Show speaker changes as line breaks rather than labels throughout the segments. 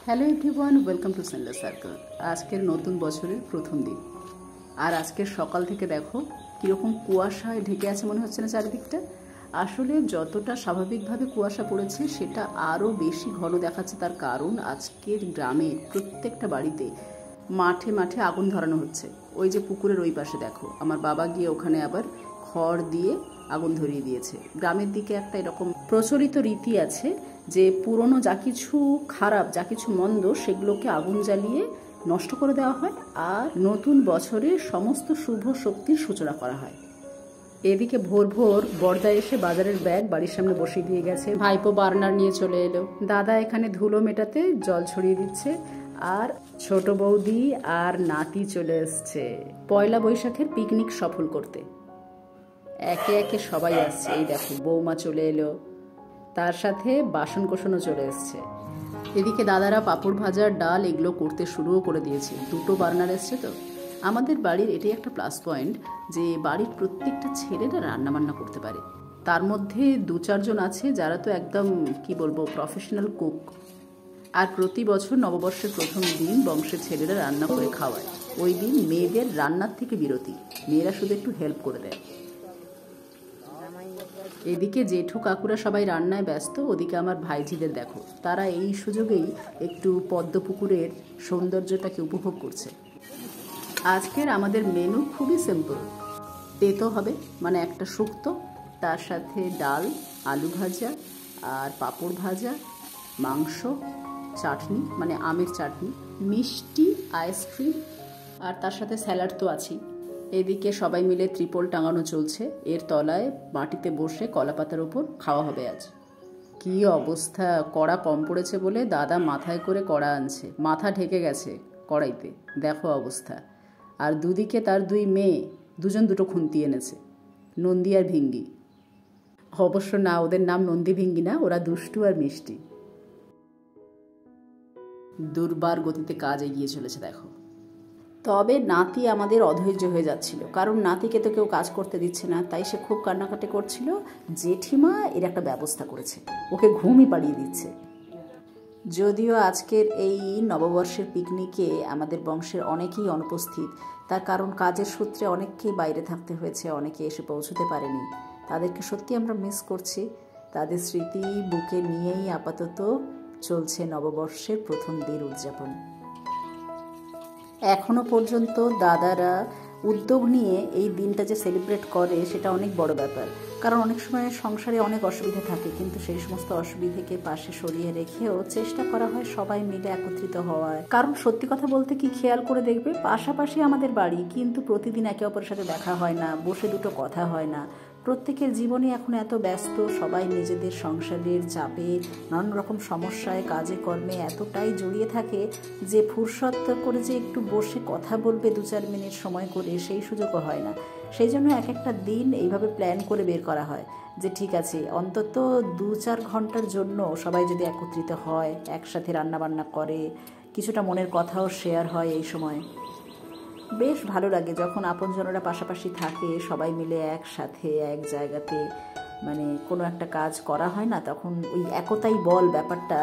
Hello everyone, welcome to sender circle. আজকের নতুন বছরের প্রথম দিন, আর আজকের সকাল থেকে দেখো কীরকম কুয়াশায় ঢেকে আছে মনে হচ্ছে না চারিদিকটা। আসলে যতটা স্বাভাবিকভাবে কুয়াশা পড়েছে সেটা আরও বেশি ঘন দেখাচ্ছে। তার কারণ আজকের গ্রামে প্রত্যেকটা বাড়িতে মাঠে মাঠে আগুন ধরানো হচ্ছে। ওই যে পুকুরের ওই পাশে দেখো, আমার বাবা গিয়ে ওখানে আবার খড় দিয়ে আগুন ধরিয়ে দিয়েছে। গ্রামের দিকে একটা এরকম প্রচলিত রীতি আছে যে পুরনো যা কিছু খারাপ, যা কিছু মন্দ, সেগুলোকে আগুন জ্বালিয়ে নষ্ট করে দেওয়া হয়, আর নতুন বছরে সমস্ত শুভ শক্তির সূচনা করা হয়। এদিকে ভোর ভোর বর্দা এসে বাজারের ব্যাগ বাড়ির সামনে বসিয়ে দিয়ে গেছে। ভাইপো বার্নার নিয়ে চলে এলো। দাদা এখানে ধুলো মেটাতে জল ছড়িয়ে দিচ্ছে, আর ছোট বৌদি আর নাতি চলে এসছে পয়লা বৈশাখের পিকনিক সফল করতে। একে একে সবাই আসছে। এই দেখো বৌমা চলে এলো, তার সাথে বাসন কোসনও চলে এসছে। এদিকে দাদারা পাঁপড় ভাজার ডাল এগুলো করতে শুরুও করে দিয়েছে। দুটো বার্নার এসছে তো। আমাদের বাড়ির এটাই একটা প্লাস পয়েন্ট যে বাড়ির প্রত্যেকটা ছেলেরা রান্নাবান্না করতে পারে। তার মধ্যে দু চারজন আছে যারা তো একদম কি বলবো প্রফেশনাল কুক। আর প্রতি বছর নববর্ষের প্রথম দিন বংশের ছেলেরা রান্না করে খাওয়ায়। ওই দিন মেয়েদের রান্নার থেকে বিরতি, মেয়েরা শুধু একটু হেল্প করে দেয়। এদিকে জেঠু কাকুরা সবাই রান্নায় ব্যস্ত, ওদিকে আমার ভাইঝিদের দেখো, তারা এই সুযোগেই একটু পদ্মপুকুরের সৌন্দর্যটাকে উপভোগ করছে। আজকের আমাদের মেনু খুবই সিম্পল। তেতো হবে, মানে একটা শুক্তো, তার সাথে ডাল, আলু ভাজা আর পাঁপড় ভাজা, মাংস, চাটনি মানে আমের চাটনি, মিষ্টি, আইসক্রিম, আর তার সাথে স্যালাড তো আছেই। এদিকে সবাই মিলে ত্রিপল টাঙানো চলছে। এর তলায় মাটিতে বসে কলাপাতার ওপর খাওয়া হবে আজ। কি অবস্থা! কড়া কম পড়েছে বলে দাদা মাথায় করে কড়া আনছে, মাথা ঢেকে গেছে কড়াইতে, দেখো অবস্থা। আর দুদিকে তার দুই মেয়ে, দুজন দুটো খুন্তি এনেছে, নন্দী আর ভিঙ্গি। অবশ্য না, ওদের নাম নন্দী ভিঙ্গি না, ওরা দুষ্টু আর মিষ্টি। দুর্বার গতিতে কাজ এগিয়ে চলেছে দেখো। তবে নাতি আমাদের অধৈর্য হয়ে যাচ্ছিল, কারণ নাতিকে তো কেউ কাজ করতে দিচ্ছে না, তাই সে খুব কান্নাকাটি করছিল। জেঠিমা এর একটা ব্যবস্থা করেছে, ওকে ঘুমই পাড়িয়ে দিচ্ছে। যদিও আজকের এই নববর্ষের পিকনিকে আমাদের বংশের অনেকেই অনুপস্থিত, তার কারণ কাজের সূত্রে অনেককেই বাইরে থাকতে হয়েছে, অনেকে এসে পৌঁছতে পারেনি। তাদেরকে সত্যি আমরা মিস করছি। তাদের স্মৃতি বুকে নিয়েই আপাতত চলছে নববর্ষের প্রথম দিন উদযাপন। এখনো পর্যন্ত দাদারা উদ্যোগ নিয়ে এই দিনটা যে সেলিব্রেট করে সেটা অনেক বড় ব্যাপার। কারণ অনেক সময় সংসারে অনেক অসুবিধা থাকে, কিন্তু সেই সমস্ত অসুবিধাকে পাশে সরিয়ে রেখেও চেষ্টা করা হয় সবাই মিলে একত্রিত হওয়ার। কারণ সত্যি কথা বলতে কি, খেয়াল করে দেখবে পাশাপাশি আমাদের বাড়ি, কিন্তু প্রতিদিন একে অপরের সাথে দেখা হয় না, বসে দুটো কথা হয় না। প্রত্যেকের জীবনে এখন এত ব্যস্ত, সবাই নিজেদের সংসারের চাপে, নানান রকম সমস্যায়, কাজে কর্মে এতটাই জড়িয়ে থাকে যে ফুরসত করে যে একটু বসে কথা বলবে 2-4 মিনিট সময় করে, সেই সুযোগও হয় না। সেই জন্য এক একটা দিন এইভাবে প্ল্যান করে বের করা হয় যে ঠিক আছে, অন্তত 2-4 ঘন্টার জন্য সবাই যদি একত্রিত হয়, একসাথে রান্নাবান্না করে, কিছুটা মনের কথাও শেয়ার হয়। এই সময় বেশ ভালো লাগে যখন আপনজনেরা পাশাপাশি থাকে, সবাই মিলে একসাথে এক জায়গাতে মানে কোনো একটা কাজ করা হয় না, তখন ওই একতাই বল ব্যাপারটা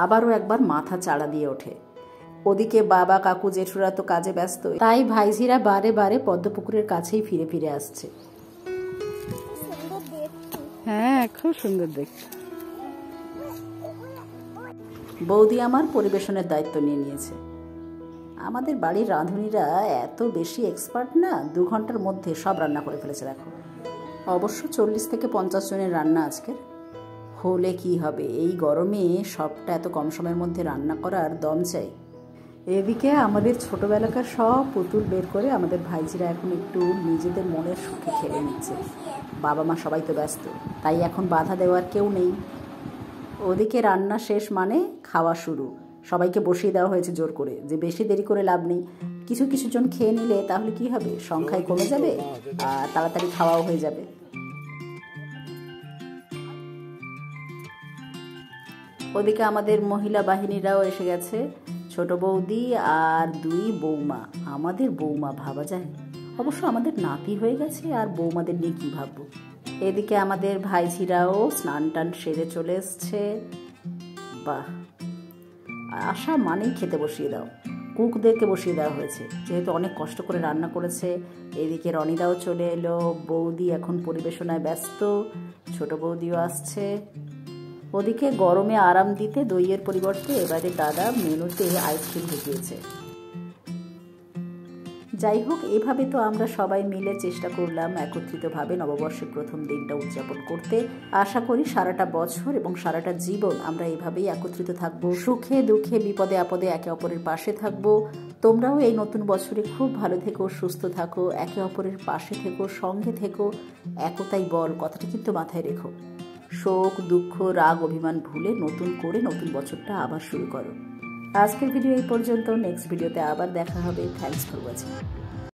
আবারও একবার মাথা চাড়া দিয়ে ওঠে। ওদিকে বাবা কাকু জেঠুরা তো কাজে ব্যস্ত, তাই ভাইঝিরা বারে বারে পদ্মপুকুরের কাছেই ফিরে ফিরে আসছে। হ্যাঁ, খুব সুন্দর দেখতে। বৌদি আমার পরিবেশনের দায়িত্ব নিয়ে নিয়েছে। আমাদের বাড়ির রাঁধুনিরা এত বেশি এক্সপার্ট না, 2 ঘন্টার মধ্যে সব রান্না করে ফেলেছে দেখো। অবশ্য 40 থেকে 50 জনের রান্না আজকের। হলে কি হবে, এই গরমে সবটা এত কম সময়ের মধ্যে রান্না করার দম চাই। এদিকে আমাদের ছোটোবেলাকার সব পুতুল বের করে আমাদের ভাইঝিরা এখন একটু নিজেদের মনের সুখে খেলে নিচ্ছে। বাবা মা সবাই তো ব্যস্ত, তাই এখন বাধা দেওয়ার কেউ নেই। ওদিকে রান্না শেষ মানে খাওয়া শুরু। সবাইকে বসিয়ে দেওয়া হয়েছে জোর করে, যে বেশি দেরি করে লাভ নেই। কিছু কিছু জন খেয়ে নিলে তাহলে কি হবে, সংখ্যায় কমে যাবে আর তাড়াতাড়ি খাওয়াও হয়ে যাবে। ওদিকে আমাদের মহিলা বাহিনীরাও এসে গেছে, ছোট বৌদি আর 2 বৌমা। আমাদের বৌমা ভাবা যায়, অবশ্য আমাদের নাতি হয়ে গেছে, আর বৌমাদের নিয়ে কী ভাববো। এদিকে আমাদের ভাইঝিরাও স্নান টান সেরে চলে এসছে। বাহ, আসা মানেই খেতে বসিয়ে দাও। কুকদেরকে বসিয়ে দেওয়া হয়েছে, যেহেতু অনেক কষ্ট করে রান্না করেছে। এদিকে রনিদাও চলে এলো, বৌদি এখন পরিবেশনায় ব্যস্ত, ছোট বৌদিও আসছে। ওদিকে গরমে আরাম দিতে দইয়ের পরিবর্তে এবারে দাদা মেনুতে আইসক্রিম ঢুকিয়েছে। যাই হোক, এভাবে তো আমরা সবাই মিলে চেষ্টা করলাম একত্রিতভাবে নববর্ষের প্রথম দিনটা উদযাপন করতে। আশা করি সারাটা বছর এবং সারাটা জীবন আমরা এভাবেই একত্রিত থাকবো, সুখে দুঃখে বিপদে আপদে একে অপরের পাশে থাকবো। তোমরাও এই নতুন বছরে খুব ভালো থেকো, সুস্থ থাকো, একে অপরের পাশে থেকো, সঙ্গে থেকো। একতাই বল কথাটা কিন্তু মাথায় রেখো। শোক, দুঃখ, রাগ, অভিমান ভুলে নতুন করে নতুন বছরটা আবার শুরু করো। আজকের ভিডিও এই পর্যন্ত। নেক্সট ভিডিওতে আবার দেখা হবে। Thanks for watching.